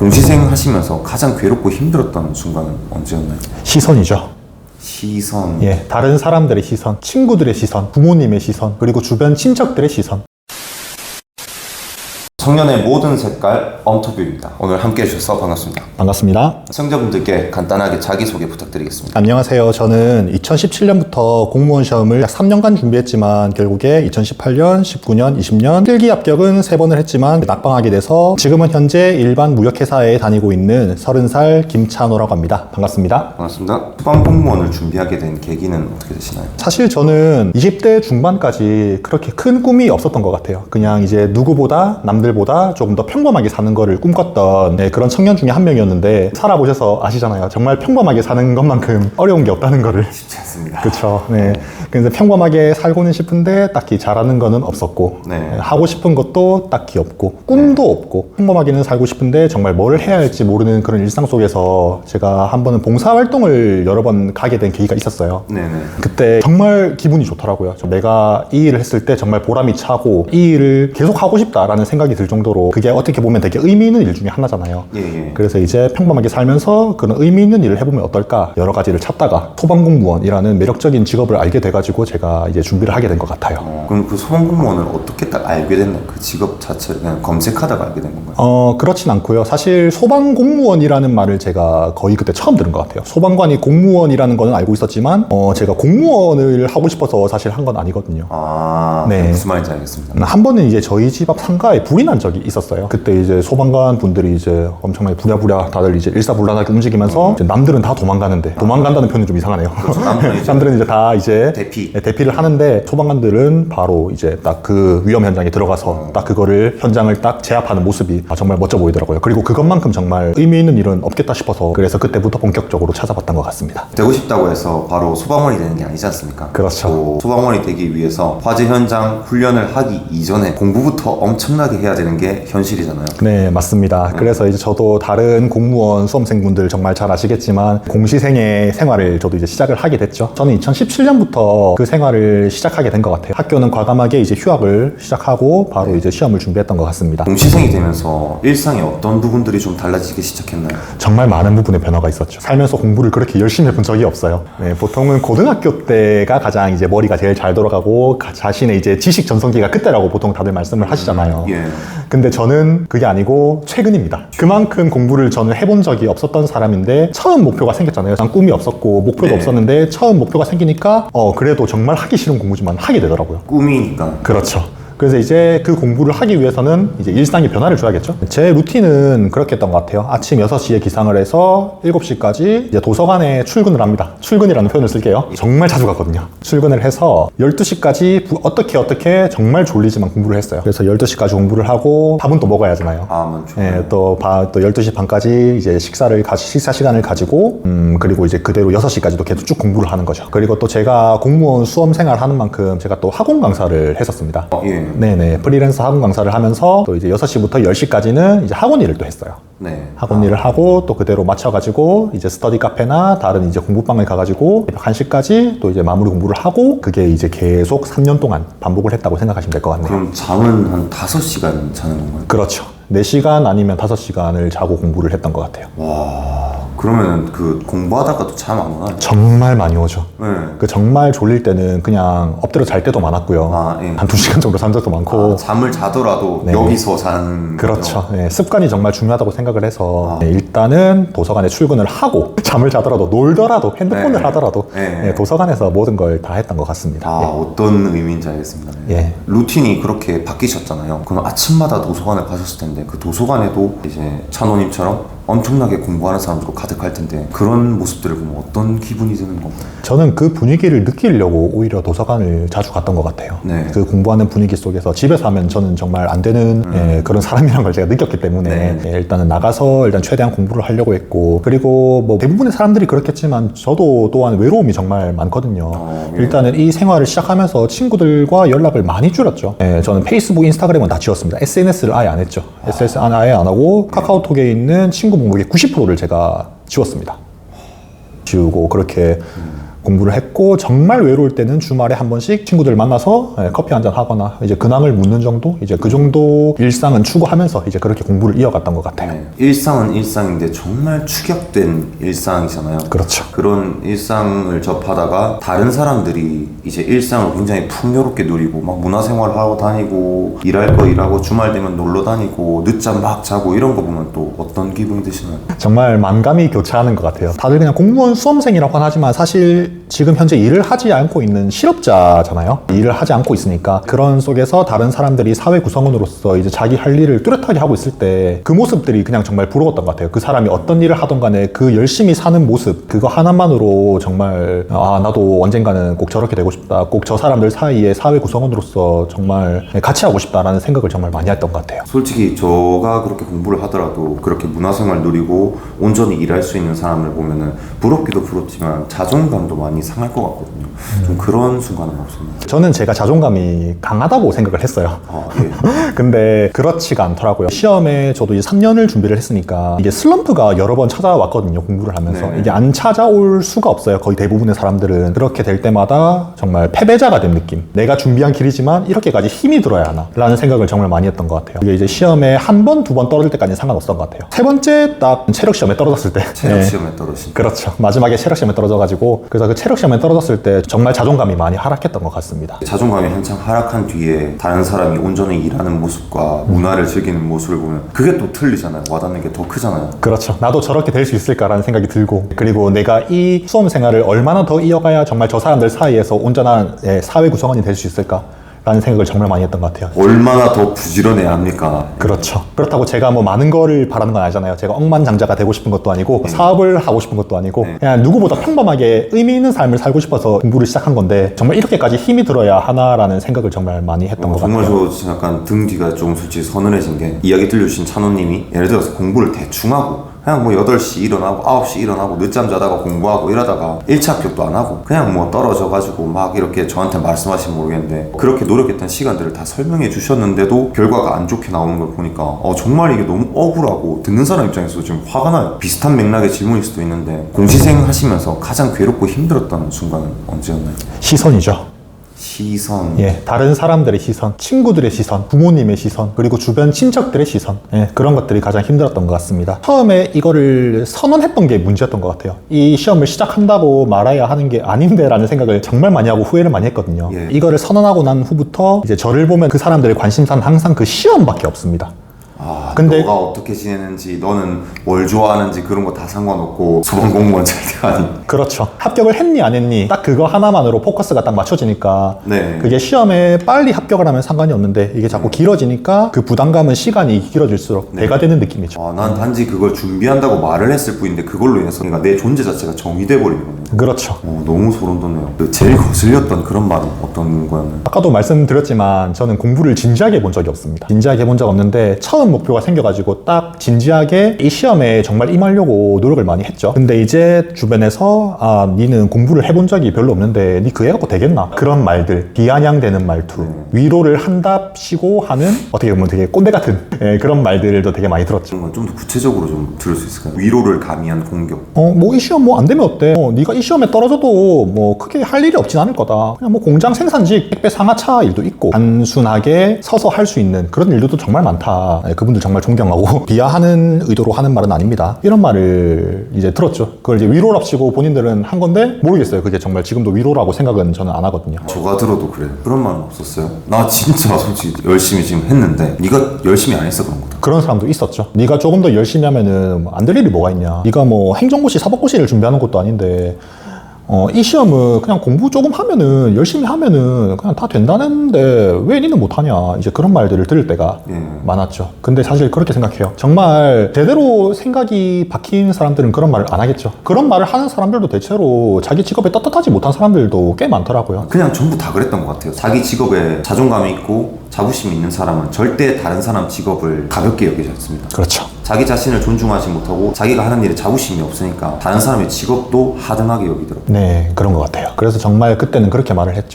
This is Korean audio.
공시생 하시면서 가장 괴롭고 힘들었던 순간은 언제였나요? 시선이죠. 시선. 예, 다른 사람들의 시선, 친구들의 시선, 부모님의 시선, 그리고 주변 친척들의 시선. 청년의 모든 색깔 엄터뷰입니다. 오늘 함께 해주셔서 반갑습니다. 반갑습니다. 시청자분들께 간단하게 자기소개 부탁드리겠습니다. 안녕하세요. 저는 2017년부터 공무원 시험을 약 3년간 준비했지만 결국에 2018년, 19년, 20년 필기 합격은 3번을 했지만 낙방하게 돼서 지금은 현재 일반 무역회사에 다니고 있는 30살 김찬호라고 합니다. 반갑습니다. 반갑습니다. 소방공무원을 준비하게 된 계기는 어떻게 되시나요? 사실 저는 20대 중반까지 그렇게 큰 꿈이 없었던 것 같아요. 그냥 이제 누구보다 남들보다 조금 더 평범하게 사는 거를 꿈꿨던 그런 청년 중에 한 명이었는데 살아보셔서 아시잖아요. 정말 평범하게 사는 것만큼 어려운 게 없다는 거를. 쉽지 않습니다. 그렇죠. 네. 그래서 평범하게 살고는 싶은데 딱히 잘하는 거는 없었고 네. 하고 싶은 것도 딱히 없고 꿈도 없고 평범하게는 살고 싶은데 정말 뭘 해야 할지 모르는 그런 일상 속에서 제가 한 번은 봉사활동을 여러 번 가게 된 계기가 있었어요. 네네. 그때 정말 기분이 좋더라고요. 내가 이 일을 했을 때 정말 보람이 차고 이 일을 계속 하고 싶다라는 생각이 들 정도로 그게 어떻게 보면 되게 의미 있는 일 중에 하나잖아요. 예. 그래서 이제 평범하게 살면서 그런 의미 있는 일을 해보면 어떨까 여러 가지를 찾다가 소방공무원이라는 매력적인 직업을 알게 돼가지고 제가 이제 준비를 하게 된 것 같아요. 그럼 그 소방공무원을 어떻게 딱 알게 됐나요? 그 직업 자체를 그냥 검색하다가 알게 된 건가요? 그렇진 않고요. 사실 소방공무원이라는 말을 제가 거의 그때 처음 들은 것 같아요. 소방관이 공무원이라는 거는 알고 있었지만 제가 공무원을 하고 싶어서 사실 한 건 아니거든요. 네. 무슨 말인지 알겠습니다. 한 번은 이제 저희 집 앞 상가에 불이 난 적이 있었어요. 그때 이제 소방관 분들이 이제 엄청나게 부랴부랴 다들 이제 일사불란하게 움직이면서 이제 남들은 다 도망가는데 도망간다는 표현이 좀 이상하네요. 그렇죠. 남들은 이제 다 이제 대피를 하는데 소방관들은 바로 이제 딱 그 위험 현장에 들어가서 딱 그거를 현장을 딱 제압하는 모습이 정말 멋져 보이더라고요. 그리고 그것만큼 정말 의미 있는 일은 없겠다 싶어서 그래서 그때부터 본격적으로 찾아봤던 것 같습니다. 되고 싶다고 해서 바로 소방관이 되는 게 아니지 않습니까? 그렇죠. 소방관이 되기 위해서 화재 현장 훈련을 하기 이전에 공부부터 엄청나게 해야 되는 게 현실이잖아요. 네, 맞습니다. 그래서 이제 저도 다른 공무원 수험생분들 정말 잘 아시겠지만 공시생의 생활을 저도 이제 시작을 하게 됐죠. 저는 2017년부터 그 생활을 시작하게 된 것 같아요. 학교는 과감하게 이제 휴학을 시작하고 바로 이제 시험을 준비했던 것 같습니다. 공시생이 되면서 일상의 어떤 부분들이 좀 달라지기 시작했나요? 정말 많은 부분의 변화가 있었죠. 살면서 공부를 그렇게 열심히 해본 적이 없어요. 네, 보통은 고등학교 때가 가장 이제 머리가 제일 잘 돌아가고 자신의 이제 지식 전성기가 그때라고 보통 다들 말씀을 하시잖아요. 예. 근데 저는 그게 아니고 최근입니다. 그만큼 공부를 저는 해본 적이 없었던 사람인데 처음 목표가 생겼잖아요. 난 꿈이 없었고 목표도 없었는데 처음 목표가 생기니까 그래도 정말 하기 싫은 공부지만 하게 되더라고요. 꿈이니까. 그렇죠. 그래서 이제 그 공부를 하기 위해서는 이제 일상에 변화를 줘야겠죠. 제 루틴은 그렇게 했던 것 같아요. 아침 6시에 기상을 해서 7시까지 이제 도서관에 출근을 합니다. 출근이라는 표현을 쓸게요. 정말 자주 갔거든요. 출근을 해서 12시까지 어떻게 정말 졸리지만 공부를 했어요. 그래서 12시까지 공부를 하고 밥은 또 먹어야 하잖아요. 맞죠. 네, 또 12시 반까지 이제 식사 시간을 가지고 그리고 이제 그대로 6시까지도 계속 쭉 공부를 하는 거죠. 그리고 또 제가 공무원 수험 생활 하는 만큼 제가 또 학원 강사를 했었습니다. 예. 네네. 프리랜서 학원 강사를 하면서 또 이제 6시부터 10시까지는 이제 학원 일을 또 했어요. 네. 학원 일을 하고 또 그대로 맞춰가지고 이제 스터디 카페나 다른 이제 공부방을 가가지고 1시까지 또 이제 마무리 공부를 하고 그게 이제 계속 3년 동안 반복을 했다고 생각하시면 될 것 같네요. 그럼 잠은 한 5시간 자는 건가요? 그렇죠. 4시간 아니면 5시간을 자고 공부를 했던 것 같아요. 와, 그러면 그 공부하다가도 잠 안 오나요? 정말 많이 오죠. 네. 그 정말 졸릴 때는 그냥 엎드려 잘 때도 많았고요. 예. 한 2시간 정도 잔 적도 많고. 잠을 자더라도 네. 여기서 자는. 그렇죠. 네, 습관이 정말 중요하다고 생각을 해서 네, 일단은 도서관에 출근을 하고 잠을 자더라도 놀더라도 핸드폰을 하더라도 네, 도서관에서 모든 걸 다 했던 것 같습니다. 어떤 의미인지 알겠습니다. 예. 루틴이 그렇게 바뀌셨잖아요. 그럼 아침마다 도서관에 가셨을 텐데 그 도서관에도 이제 찬호님처럼 엄청나게 공부하는 사람들로 가득할 텐데 그런 모습들을 보면 어떤 기분이 드는 건가요? 저는 그 분위기를 느끼려고 오히려 도서관을 자주 갔던 것 같아요. 네. 그 공부하는 분위기 속에서 집에서 하면 저는 정말 안 되는 그런 사람이란 걸 제가 느꼈기 때문에 일단은 나가서 일단 최대한 공부를 하려고 했고 그리고 뭐 대부분의 사람들이 그렇겠지만 저도 또한 외로움이 정말 많거든요. 일단은 이 생활을 시작하면서 친구들과 연락을 많이 줄였죠. 저는 페이스북, 인스타그램은 다 지웠습니다. SNS를 아예 안 했죠. SNS는 아예 안 하고 카카오톡에 있는 친구 목록의 90%를 제가 지웠습니다. 지우고 그렇게 공부를 했고, 정말 외로울 때는 주말에 한 번씩 친구들 만나서 커피 한잔 하거나 이제 근황을 묻는 정도, 이제 그 정도 일상은 추구하면서 이제 그렇게 공부를 이어갔던 것 같아요. 네. 일상은 일상인데 정말 축약된 일상이잖아요. 그렇죠. 그런 일상을 접하다가 다른 사람들이 이제 일상을 굉장히 풍요롭게 누리고 막 문화생활 하고 다니고 일할 거 일하고 주말 되면 놀러 다니고 늦잠 막 자고 이런 거 보면 또 어떤 기분이 드시나요? 정말 만감이 교차하는 것 같아요. 다들 그냥 공무원 수험생이라고 하지만 사실 지금 현재 일을 하지 않고 있는 실업자잖아요. 일을 하지 않고 있으니까 그런 속에서 다른 사람들이 사회 구성원으로서 이제 자기 할 일을 뚜렷하게 하고 있을 때 그 모습들이 그냥 정말 부러웠던 것 같아요. 그 사람이 어떤 일을 하던 간에 그 열심히 사는 모습, 그거 하나만으로 정말 나도 언젠가는 꼭 저렇게 되고 싶다, 꼭 저 사람들 사이에 사회 구성원으로서 정말 같이 하고 싶다라는 생각을 정말 많이 했던 것 같아요. 솔직히 저가 그렇게 공부를 하더라도 그렇게 문화생활 누리고 온전히 일할 수 있는 사람을 보면은 부럽기도 부럽지만 자존감도 많이 상할 것 같거든요. 좀 그런 순간은 없었나요? 저는 제가 자존감이 강하다고 생각을 했어요. 예. 근데 그렇지가 않더라고요. 시험에 저도 이제 3년을 준비를 했으니까 이게 슬럼프가 여러 번 찾아왔거든요. 공부를 하면서. 네. 이게 안 찾아올 수가 없어요. 거의 대부분의 사람들은. 그렇게 될 때마다 정말 패배자가 된 느낌. 내가 준비한 길이지만 이렇게까지 힘이 들어야 하나? 라는 생각을 정말 많이 했던 것 같아요. 이게 이제 시험에 한 번, 두 번 떨어질 때까지는 상관없었던 것 같아요. 세 번째 딱 체력 시험에 떨어졌을 때. 체력 시험에 떨어진. 그렇죠. 마지막에 체력 시험에 떨어져가지고 그래서 그 체력 시험에 떨어졌을 때 정말 자존감이 많이 하락했던 것 같습니다. 자존감이 한창 하락한 뒤에 다른 사람이 온전히 일하는 모습과 문화를 즐기는 모습을 보면 그게 또 틀리잖아요. 와닿는 게 더 크잖아요. 그렇죠. 나도 저렇게 될 수 있을까라는 생각이 들고, 그리고 내가 이 수험 생활을 얼마나 더 이어가야 정말 저 사람들 사이에서 온전한 사회 구성원이 될 수 있을까? 라는 생각을 정말 많이 했던 것 같아요. 얼마나 더 부지런해야 합니까? 그렇죠. 그렇다고 제가 뭐 많은 거를 바라는 건 아니잖아요. 제가 억만장자가 되고 싶은 것도 아니고 사업을 하고 싶은 것도 아니고 그냥 누구보다 평범하게 의미 있는 삶을 살고 싶어서 공부를 시작한 건데 정말 이렇게까지 힘이 들어야 하나라는 생각을 정말 많이 했던 것 정말 같아요. 저 약간 등 뒤가 좀 솔직히 서늘해진 게 이야기 들려주신 찬호님이 예를 들어서 공부를 대충 하고 그냥 뭐 8시 일어나고 9시 일어나고 늦잠 자다가 공부하고 이러다가 1차 합격도 안 하고 그냥 뭐 떨어져가지고 막 이렇게 저한테 말씀하시면 모르겠는데 그렇게 노력했던 시간들을 다 설명해 주셨는데도 결과가 안 좋게 나오는 걸 보니까 정말 이게 너무 억울하고 듣는 사람 입장에서 지금 화가 나요. 비슷한 맥락의 질문일 수도 있는데 공시생 하시면서 가장 괴롭고 힘들었던 순간은 언제였나요? 시선이죠. 시선. 예, 다른 사람들의 시선, 친구들의 시선, 부모님의 시선, 그리고 주변 친척들의 시선, 그런 것들이 가장 힘들었던 것 같습니다. 처음에 이거를 선언했던 게 문제였던 것 같아요. 이 시험을 시작한다고 말아야 하는 게 아닌데 라는 생각을 정말 많이 하고 후회를 많이 했거든요. 예. 이거를 선언하고 난 후부터 이제 저를 보면 그 사람들의 관심사는 항상 그 시험밖에 없습니다. 근데 너가 어떻게 지내는지 너는 뭘 좋아하는지 그런 거 다 상관없고 소방공무원 잘 돼가니. 그렇죠. 합격을 했니 안 했니 딱 그거 하나만으로 포커스가 딱 맞춰지니까 네. 그게 시험에 빨리 합격을 하면 상관이 없는데 이게 자꾸 길어지니까 그 부담감은 시간이 길어질수록 배가 되는 느낌이죠. 난 단지 그걸 준비한다고 말을 했을 뿐인데 그걸로 인해서 그러니까 내 존재 자체가 정의돼 버리는 거네요. 그렇죠. 너무 소름 돋네요. 제일 거슬렸던 그런 말은 어떤 거였나요? 아까도 말씀드렸지만 저는 공부를 진지하게 해본 적이 없습니다. 진지하게 해본 적 없는데 처음 목표가 생겨가지고 딱 진지하게 이 시험에 정말 임하려고 노력을 많이 했죠. 근데 이제 주변에서 니는 공부를 해본 적이 별로 없는데 니 그애 갖고 되겠나? 그런 말들, 비아냥대는 말투, 위로를 한답시고 하는 어떻게 보면 되게 꼰대 같은 그런 말들도 되게 많이 들었죠. 그런 건 좀 더 구체적으로 좀 들을 수 있을까요? 위로를 가미한 공격. 뭐 이 시험 뭐 안 되면 어때? 네가 이 시험에 떨어져도 뭐 크게 할 일이 없진 않을 거다. 그냥 뭐 공장 생산직, 택배 상하차 일도 있고 단순하게 서서 할 수 있는 그런 일들도 정말 많다. 그분들 정말 존경하고 비하하는 의도로 하는 말은 아닙니다. 이런 말을 이제 들었죠. 그걸 이제 위로랍시고 본인들은 한 건데 모르겠어요. 그게 정말 지금도 위로라고 생각은 저는 안 하거든요. 저가 들어도 그래요. 그런 말은 없었어요? 나 진짜 솔직히 열심히 지금 했는데 네가 열심히 안 해서 그런 거다. 그런 사람도 있었죠. 네가 조금 더 열심히 하면은 안 될 일이 뭐가 있냐. 네가 뭐 행정고시, 사법고시를 준비하는 것도 아닌데 이 시험은 그냥 공부 조금 하면은 열심히 하면은 그냥 다 된다는데 왜 니는 못하냐 이제 그런 말들을 들을 때가 많았죠. 근데 사실 그렇게 생각해요. 정말 제대로 생각이 박힌 사람들은 그런 말을 안 하겠죠. 그런 말을 하는 사람들도 대체로 자기 직업에 떳떳하지 못한 사람들도 꽤 많더라고요. 그냥 전부 다 그랬던 것 같아요. 자기 직업에 자존감이 있고 자부심이 있는 사람은 절대 다른 사람 직업을 가볍게 여기지 않습니다. 그렇죠. 자기 자신을 존중하지 못하고 자기가 하는 일에 자부심이 없으니까 다른 사람의 직업도 하등하게 여기더라고요. 네, 그런 것 같아요. 그래서 정말 그때는 그렇게 말을 했죠.